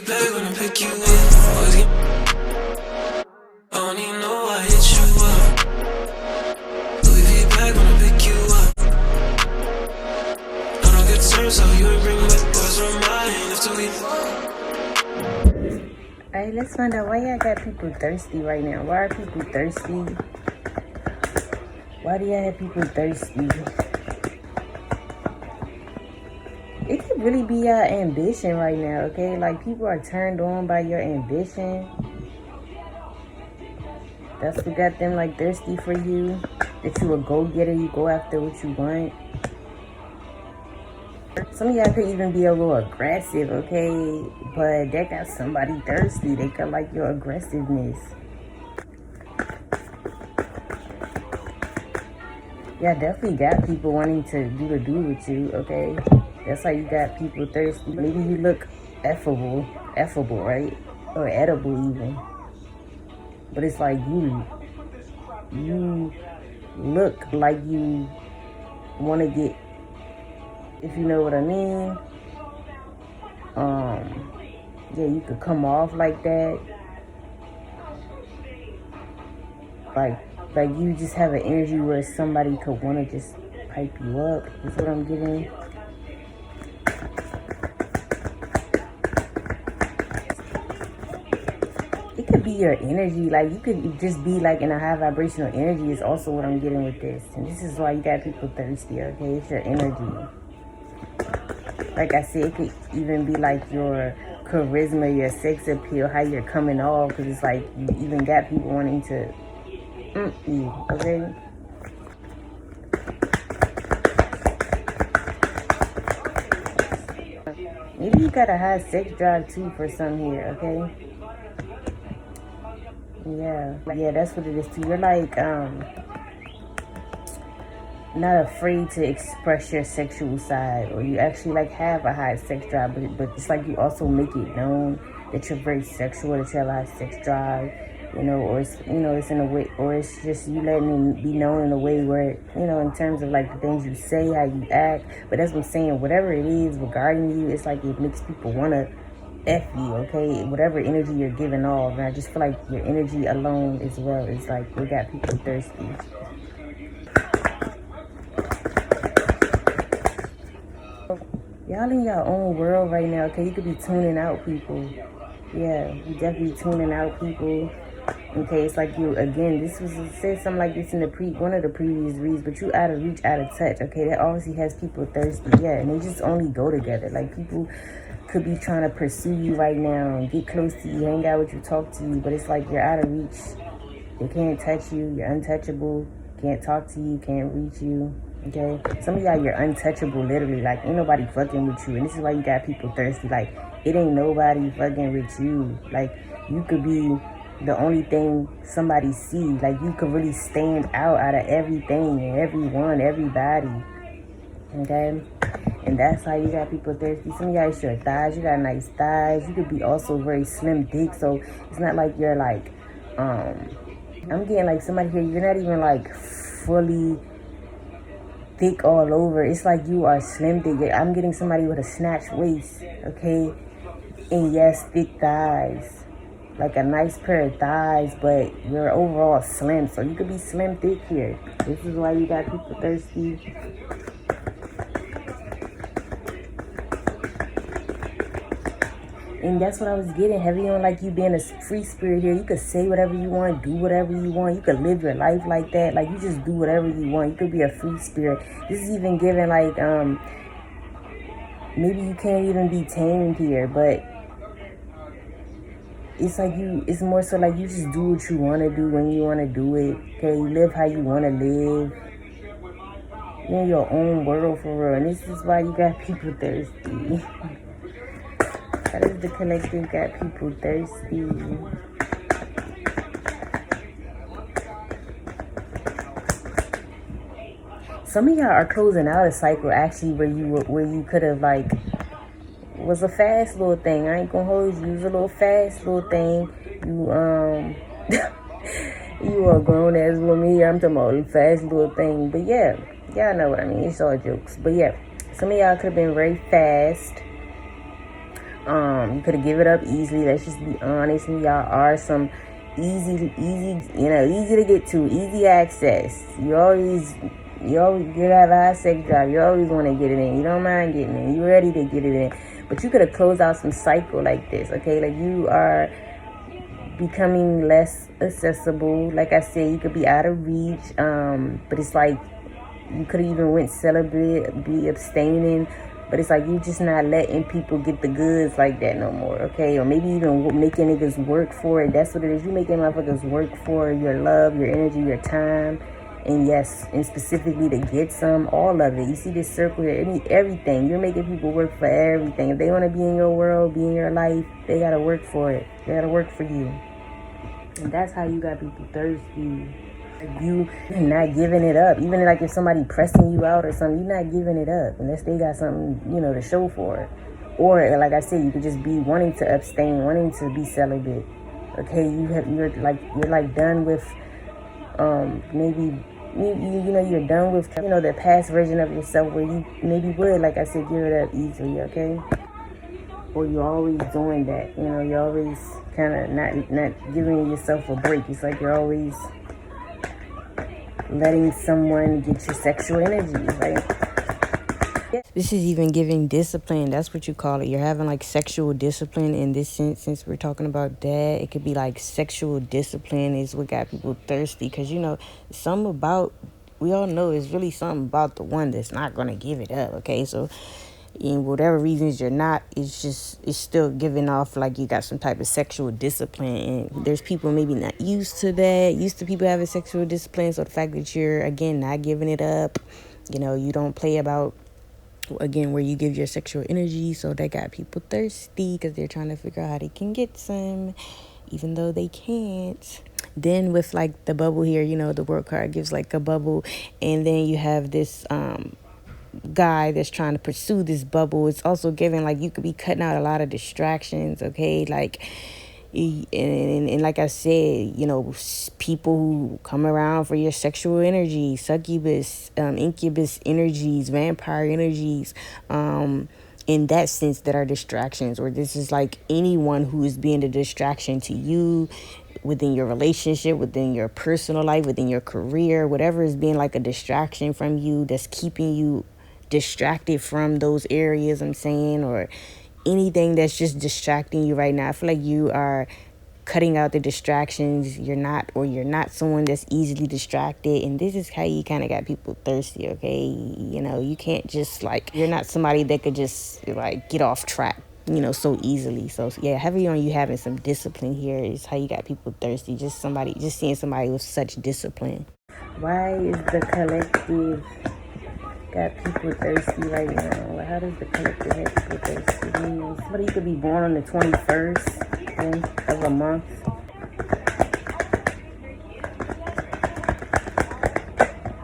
Back when I pick you up, always get. I don't even know I hit you up. Louis V back when I pick you up. I don't get turned, so you ain't bring back boys from mine after we. Alright, let's find out why y'all got people thirsty right now. Why are people thirsty? Why do y'all have people thirsty? It could really be your ambition right now, okay? Like, people are turned on by your ambition. That's what got them, like, thirsty for you. That you a go-getter, you go after what you want. Some of y'all could even be a little aggressive, okay? But that got somebody thirsty. They could like your aggressiveness. Yeah, definitely got people wanting to do with you, okay? That's how you got people thirsty. Maybe you look effable, right? Or edible even. But it's like you look like you want to get, if you know what I mean. Yeah, you could come off like that. Like you just have an energy where somebody could want to just pipe you up. Is what I'm getting. It could be your energy. Like, you could just be like in a high vibrational energy is also what I'm getting with this. And this is why you got people thirsty, okay? It's your energy. Like I said, it could even be like your charisma, your sex appeal, how you're coming off. Because it's like you even got people wanting to you, okay? Maybe you got a high sex drive too for some here, okay? Yeah, that's what it is too. You're like, not afraid to express your sexual side, or you actually like have a high sex drive, but it's like you also make it known that you're very sexual, that you have a high sex drive, you know, or it's, you know, it's in a way, or it's just you letting it be known in a way where, you know, in terms of like the things you say, how you act. But that's what I'm saying, whatever it is regarding you, it's like it makes people want to F you, okay? Whatever energy you're giving off. And I just feel like your energy alone as well is like, we got people thirsty. Y'all in your own world right now, okay? You could be tuning out people. Yeah, you definitely tuning out people. Okay, it's like you, again, this was said something like this in the one of the previous reads, but you out of reach, out of touch, okay? That obviously has people thirsty, yeah, and they just only go together. Like, people could be trying to pursue you right now and get close to you, hang out with you, talk to you, but it's like you're out of reach. They can't touch you, you're untouchable, can't talk to you, can't reach you, okay? Some of y'all, you're untouchable, literally, like, ain't nobody fucking with you, and this is why you got people thirsty. Like, it ain't nobody fucking with you. Like, you could be the only thing somebody see. Like, you could really stand out of everything and everyone, everybody, okay? And that's how you got people thirsty. Some of y'all, it's your thighs. You got nice thighs. You could be also very slim dick, so it's not like you're like, I'm getting like somebody here, you're not even like fully thick all over. It's like you are slim thick. I'm getting somebody with a snatch waist, okay? And yes, thick thighs. Like a nice pair of thighs, but you're overall slim. So you could be slim thick here. This is why you got people thirsty. And that's what I was getting. Heavy on like you being a free spirit here. You could say whatever you want, do whatever you want. You could live your life like that. Like, you just do whatever you want. You could be a free spirit. This is even giving like, maybe you can't even be tamed here, but it's like it's more so like you just do what you want to do when you want to do it. Okay, you live how you want to live. You're in your own world for real. And this is why you got people thirsty. How does the collective got people thirsty? Some of y'all are closing out a cycle actually where you could have like was a fast little thing. I ain't gonna hold you. It was a little fast little thing. You you a grown ass woman here. I'm talking about a fast little thing. But yeah, y'all know what I mean. It's all jokes. But yeah, some of y'all could have been very fast. You could have give it up easily. Let's just be honest. And y'all are some easy, easy to get to, easy access. You have a high sex drive. You always want to get it in. You don't mind getting in. You ready to get it in. But you could have closed out some cycle like this, okay? Like you are becoming less accessible. Like I said, you could be out of reach. But it's like you could have even went celibate, be abstaining. But it's like you just not letting people get the goods like that no more, okay? Or maybe even making niggas work for it. That's what it is. You making motherfuckers work for your love, your energy, your time. And yes, and specifically to get some, all of it. You see this circle here, everything. You're making people work for everything. If they want to be in your world, be in your life, they got to work for it. They got to work for you. And that's how you got people thirsty. You not giving it up. Even like if somebody pressing you out or something, you're not giving it up unless they got something, to show for it. Or like I said, you could just be wanting to abstain, wanting to be celibate. Okay, you're done with maybe you're done with the past version of yourself where you maybe would, like I said, give it up easily, okay? Or you're always doing that, you're always kind of not giving yourself a break. It's like you're always letting someone get your sexual energy, right? This is even giving discipline. That's what you call it. You're having like sexual discipline in this sense. Since we're talking about that, it could be like sexual discipline is what got people thirsty. Because, we all know it's really something about the one that's not going to give it up, okay? So, in whatever reasons you're not, it's still giving off like you got some type of sexual discipline. And there's people maybe not used to that, used to people having sexual discipline. So the fact that you're, again, not giving it up, you don't play about, again, where you give your sexual energy. So that got people thirsty because they're trying to figure out how they can get some, even though they can't. Then with like the bubble here, the world card gives like a bubble. And then you have this guy that's trying to pursue this bubble. It's also giving like you could be cutting out a lot of distractions, okay? Like, and like I said, people who come around for your sexual energy, succubus, incubus energies, vampire energies, in that sense, that are distractions. Or this is like anyone who is being a distraction to you within your relationship, within your personal life, within your career, whatever is being like a distraction from you, that's keeping you distracted from those areas, I'm saying, or anything that's just distracting you right now. I feel like you are cutting out the distractions. You're not someone that's easily distracted. And this is how you kind of got people thirsty, okay? You can't just you're not somebody that could just get off track, so easily. So yeah, heavy on you having some discipline here is how you got people thirsty. Just seeing somebody with such discipline. Why is the collective got people thirsty right now? How does the collective have people thirsty? Somebody could be born on the 21st of a month.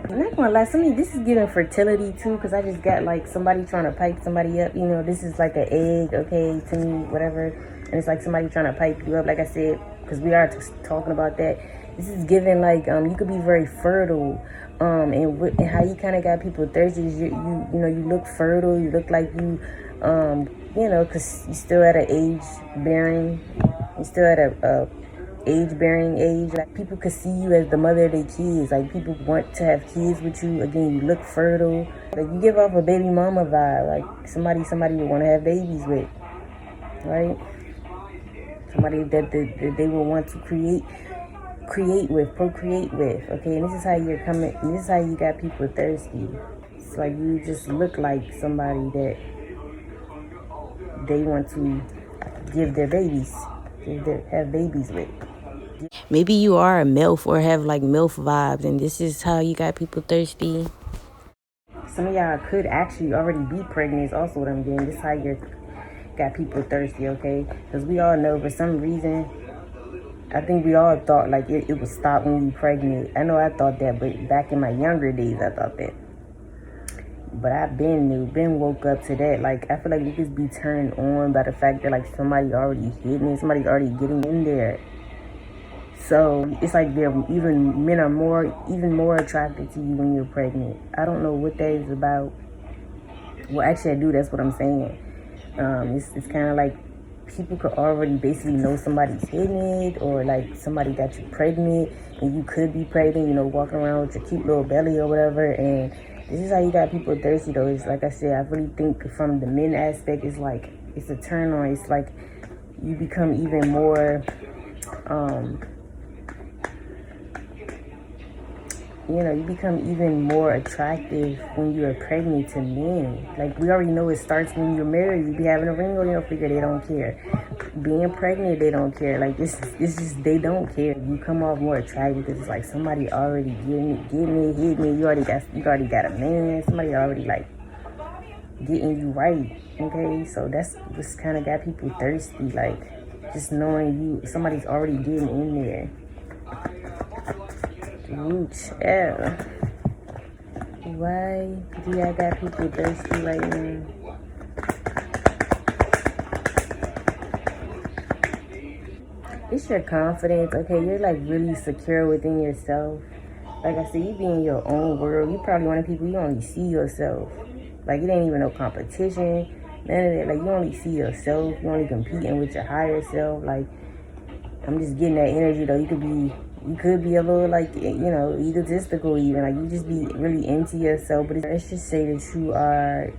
I'm not gonna lie, this is giving fertility too, because I just got like somebody trying to pipe somebody up. This is like an egg, okay, to me, whatever. And it's like somebody trying to pipe you up, like I said, because we are talking about that. This is giving like you could be very fertile. And how you kind of got people thirsty is you look fertile. You look like you, because you're still at an age-bearing. You're still at a age-bearing age. Like people could see you as the mother of their kids. Like people want to have kids with you. Again, you look fertile. Like you give off a baby mama vibe. Like somebody would want to have babies with, right? Somebody that they will want to procreate with, okay? And this is how this is how you got people thirsty. It's like you just look like somebody that they want to give their babies, have babies with. Maybe you are a MILF or have like MILF vibes, and this is how you got people thirsty. Some of y'all could actually already be pregnant is also what I'm getting. This is how you got people thirsty, okay? Because we all know for some reason, I think we all thought like it would stop when you're pregnant. I know I thought that, but back in my younger days, I thought that. But I've been woke up to that. Like, I feel like you just be turned on by the fact that like somebody already hitting it, somebody already getting in there. So it's like men are even more attracted to you when you're pregnant. I don't know what that is about. Well, actually I do, that's what I'm saying. It's kind of like people could already basically know somebody's hitting it, or like somebody got you pregnant and you could be pregnant, you know, walking around with your cute little belly or whatever. And this is how you got people thirsty though. It's like I said, I really think from the men aspect, it's like it's a turn on. It's like you become even more you become even more attractive when you're pregnant to men. Like, we already know it starts when you're married. You be having a ring on your finger, they don't care. Being pregnant, they don't care. Like, it's just, they don't care. You come off more attractive because it's like somebody already getting it, hitting it. You already got a man. Somebody already, like, getting you right, okay? So that's what's kind of got people thirsty, like, just knowing somebody's already getting in there. Yeah. Why do y'all got people thirsty right now? It's your confidence, okay? You're like really secure within yourself. Like I said, you be in your own world. You probably one of the people, you only see yourself. Like, it ain't even no competition, none of that. Like, you only see yourself. You only competing with your higher self. Like, I'm just getting that energy though. You could be a little, like, egotistical even. Like, you just be really into yourself. But let's just say that you are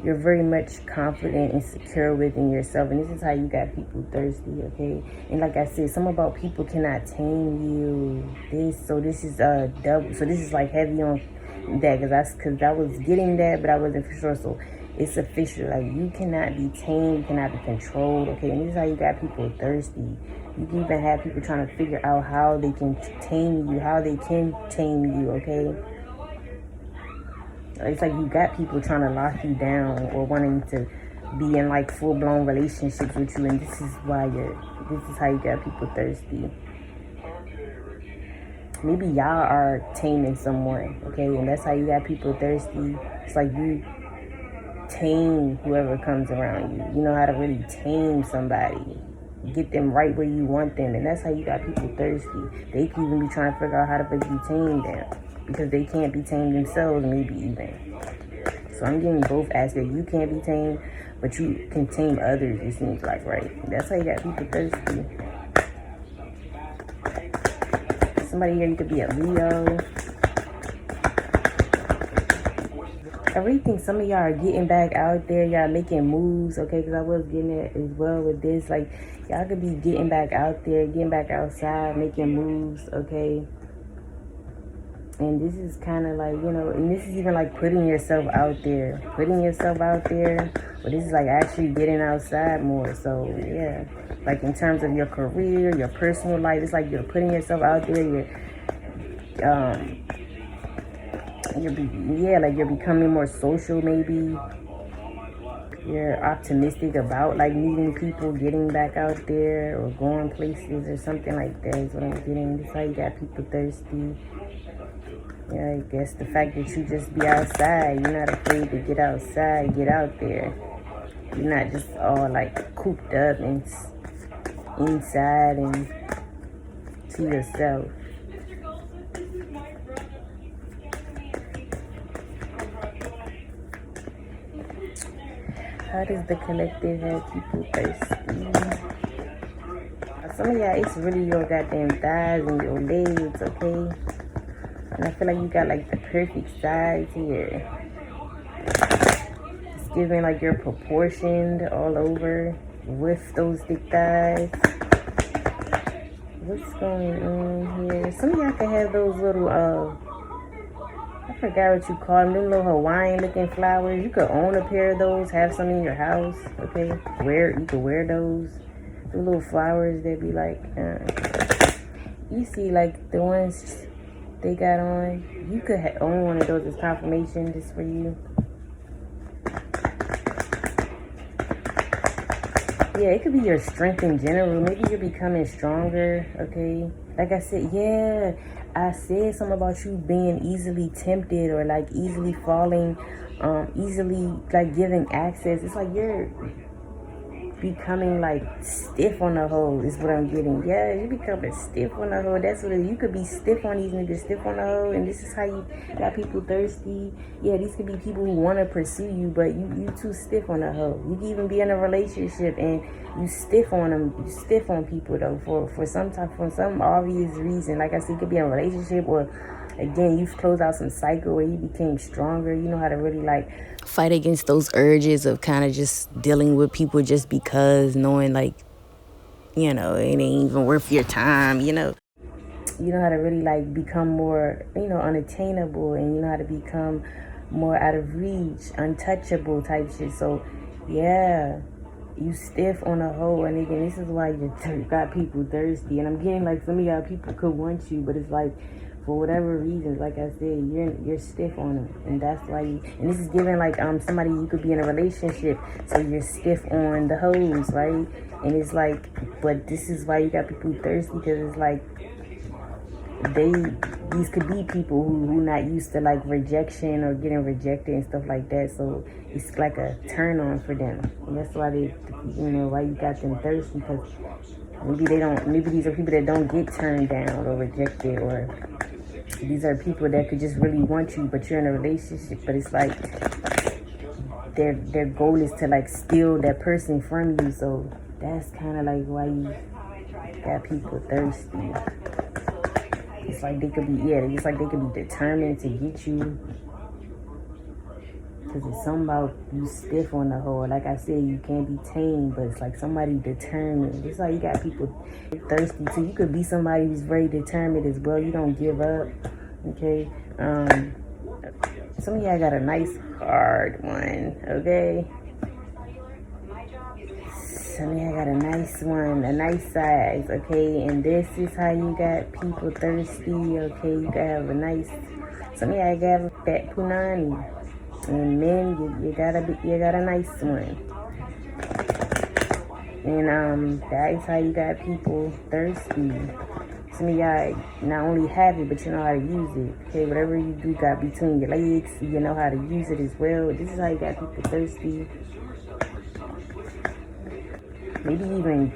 you're very much confident and secure within yourself. And this is how you got people thirsty, okay? And like I said, some about people cannot tame you. This is double. So this is like heavy on that, because I was getting that, but I wasn't for sure. So it's official. Like, you cannot be tamed, you cannot be controlled, okay? And this is how you got people thirsty. You can even have people trying to figure out how they can tame you, okay? It's like you got people trying to lock you down or wanting to be in like full-blown relationships with you, and this is how you got people thirsty. Maybe y'all are taming someone, okay? And that's how you got people thirsty. It's like you tame whoever comes around you. You know how to really tame somebody. Get them right where you want them. And that's how you got people thirsty. They can even be trying to figure out how to make you tame them, because they can't be tamed themselves, maybe even. So I'm getting both aspects. You can't be tamed, but you can tame others, it seems like, right? That's how you got people thirsty. Somebody here, you could be a Leo. I really think some of y'all are getting back out there. Y'all making moves, okay? Because I was getting it as well with this. Like, y'all could be getting back out there, getting back outside, making moves, okay? And this is kind of like, and this is even like putting yourself out there. But this is like actually getting outside more. So, yeah. Like, in terms of your career, your personal life, it's like you're putting yourself out there. You're becoming more social, maybe. You're optimistic about like meeting people, getting back out there, or going places or something like that is what I'm getting. That's how you got people thirsty. Yeah, I guess the fact that you just be outside, you're not afraid to get outside, get out there. You're not just all like cooped up and inside and to yourself. How does the collective have people thirsty? Some of y'all, it's really your goddamn thighs and your legs, okay? And I feel like you got like the perfect size here. It's giving like you're proportioned all over with those thick thighs. What's going on here? Some of y'all can have those little, I forgot what you call them little Hawaiian looking flowers. You could own a pair of those, have some in your house, okay? You could wear those. The little flowers that be like, you see like the ones they got on. You could own one of those as confirmation just for you. Yeah, it could be your strength in general. Maybe you're becoming stronger, okay? Like I said, yeah, I said something about you being easily tempted or like easily falling, easily like giving access. It's like becoming like stiff on the hoe is what I'm getting. Yeah, you becoming stiff on the hoe. That's what it is. You could be stiff on these niggas, stiff on the hoe, and this is how you got people thirsty. Yeah, these could be people who want to pursue you, but you too stiff on the hoe. You can even be in a relationship and you stiff on them. You stiff on people though for some obvious reason. Like I said, you could be in a relationship, or again, you've closed out some cycle where you became stronger. You know how to really like fight against those urges of kind of just dealing with people just because, knowing like, you know, it ain't even worth your time, you know. You know how to really like become more, you know, unattainable, and you know how to become more out of reach, untouchable type shit. So yeah, you stiff on a hoe, and again, this is why you got people thirsty. And I'm getting like some of y'all people could want you, but it's like for whatever reasons, like I said, you're stiff on them, and that's why you. And this is giving like somebody you could be in a relationship, so you're stiff on the hoes, right? And it's like, but this is why you got people thirsty, because it's like these could be people who not used to like rejection or getting rejected and stuff like that. So it's like a turn on for them, and that's why they, you know, why you got them thirsty, because maybe these are people that don't get turned down or rejected, or these are people that could just really want you, but you're in a relationship, but it's like their goal is to like steal that person from you. So that's kind of like why you got people thirsty. It's like they could be, it's like they could be determined to get you, because it's something about you stiff on the hoe. Like I said, you can't be tamed, but it's like somebody determined. It's like you got people thirsty too. You could be somebody who's very determined as well. You don't give up, okay? Some of y'all got a nice hard one, okay? Some of y'all got a nice one, a nice size, okay? And this is how you got people thirsty, okay? You gotta have a nice, some of y'all gotta have a fat punani. And men, you got a nice one. And that is how you got people thirsty. Some of y'all not only have it, but you know how to use it. Okay, whatever you do got between your legs, you know how to use it as well. This is how you got people thirsty. Maybe even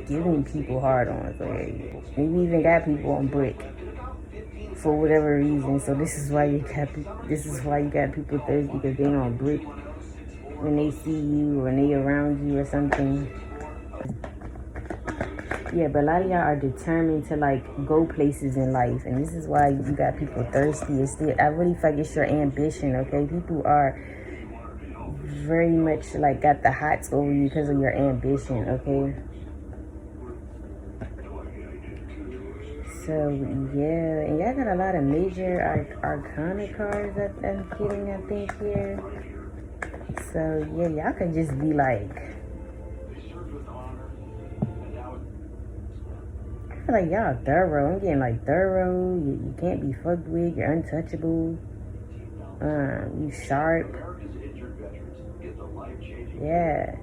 giving people hard-ons. Okay? Maybe even got people on brick for whatever reason. So this is why you got people thirsty, because they on brick when they see you or when they around you or something. Yeah, but a lot of y'all are determined to like go places in life, and this is why you got people thirsty. I really feel like it's your ambition, okay? People are very much like got the hots over you because of your ambition, okay? So yeah, and y'all got a lot of major arcana cards that I'm getting, I think, here. So yeah, y'all could just be like, I feel like y'all thorough. I'm getting like thorough. You can't be fucked with. You're untouchable. You sharp. Yeah.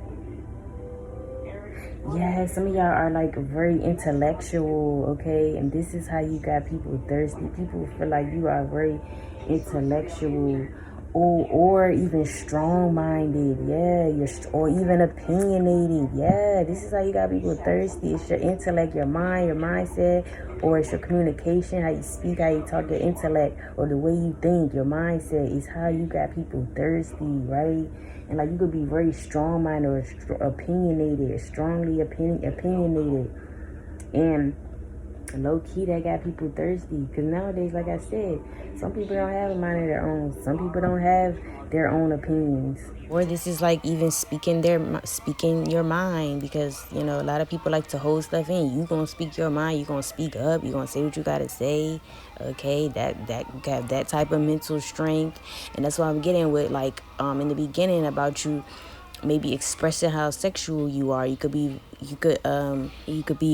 Yeah, some of y'all are like very intellectual, okay? And this is how you got people thirsty. People feel like you are very intellectual, or even strong-minded, or even opinionated. Yeah, this is how you got people thirsty. It's your intellect, your mind, your mindset, or it's your communication, how you speak, how you talk, your intellect, or the way you think, your mindset is how you got people thirsty, right? And like you could be very strong-minded or opinionated, strongly opinionated, and low-key that got people thirsty. Because nowadays, like I said, some people don't have a mind of their own. Some people don't have their own opinions. Or this is like even speaking your mind, because you know a lot of people like to hold stuff in. You gonna speak your mind. You gonna speak up. You gonna say what you gotta say. Okay, that got that type of mental strength, and that's what I'm getting with like in the beginning about you. Maybe expressing how sexual you are. You could be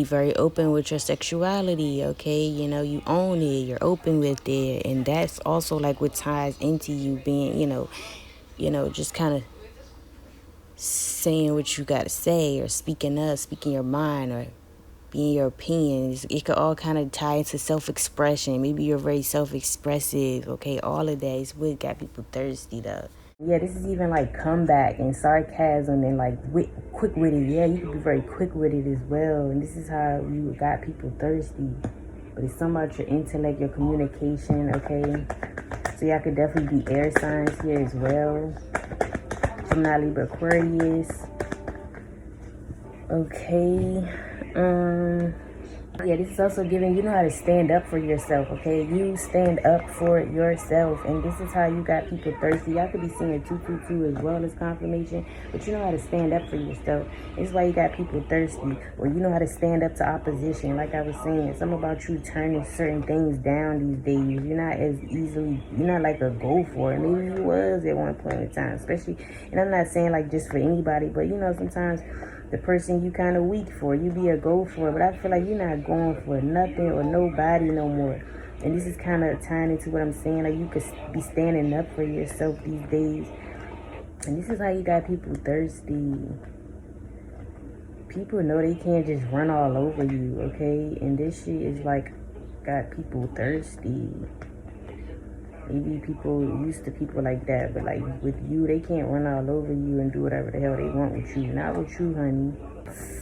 very open with your sexuality, okay? You know, you own it, you're open with it, and that's also like what ties into you being, you know, just kind of saying what you gotta say, or speaking your mind, or being your opinions. It could all kind of tie into self-expression. Maybe you're very self-expressive, okay? All of that is what got people thirsty though. Yeah, this is even like comeback and sarcasm and like quick-witted. Yeah, you can be very quick-witted as well. And this is how you got people thirsty. But it's something about your intellect, your communication, okay? So y'all could definitely be air signs here as well. Gemini, Libra, Aquarius. Okay. Yeah, this is also giving you know how to stand up for yourself, okay? You stand up for yourself, and this is how you got people thirsty. Y'all could be seeing 222 as well as confirmation, but you know how to stand up for yourself. This is why you got people thirsty, or you know how to stand up to opposition. Like I was saying, something about you turning certain things down these days. You're not as easily, you're not like a go for it. Maybe you was at one point in time, especially, and I'm not saying like just for anybody, but you know, sometimes the person you kind of weak for, you be a go for, but I feel like you're not going for nothing or nobody no more. And this is kind of tying into what I'm saying, like you could be standing up for yourself these days. And this is how you got people thirsty. People know they can't just run all over you, okay? And this shit is like got people thirsty. Maybe people used to people like that, but like with you, they can't run all over you and do whatever the hell they want with you. Not with you, honey.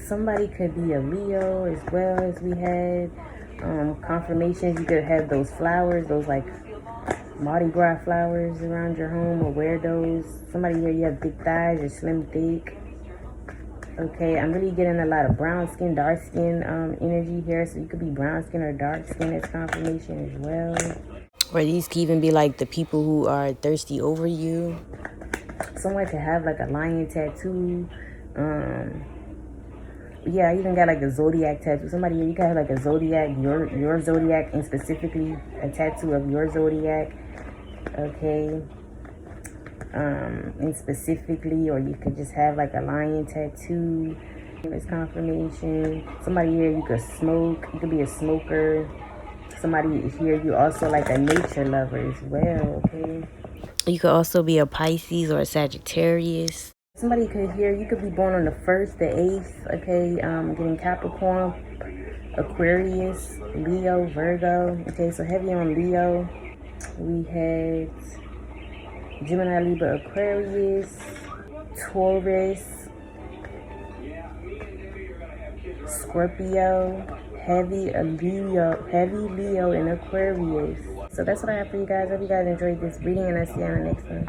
Somebody could be a Leo as well, as we had. Confirmations, you could have those flowers, those like Mardi Gras flowers around your home, or wear those. Somebody here, you have big thighs, you're slim, thick. Okay, I'm really getting a lot of brown skin, dark skin energy here. So you could be brown skin or dark skin as confirmation as well. Or these could even be like the people who are thirsty over you. Someone could have like a lion tattoo. Yeah, I even got like a zodiac tattoo. Somebody here, you can have like a zodiac, your zodiac, and specifically a tattoo of your zodiac. Okay. And specifically, or you could just have like a lion tattoo. It's confirmation. Somebody here, you could smoke. You could be a smoker. Somebody here, you also like a nature lover as well, okay? You could also be a Pisces or a Sagittarius. Somebody could hear, you could be born on the 1st, the 8th, okay? Getting Capricorn, Aquarius, Leo, Virgo. Okay, so heavy on Leo. We had Gemini, Libra, Aquarius, Taurus, Scorpio, heavy Leo, and Aquarius. So that's what I have for you guys. Hope you guys enjoyed this reading, and I'll see you on the next one.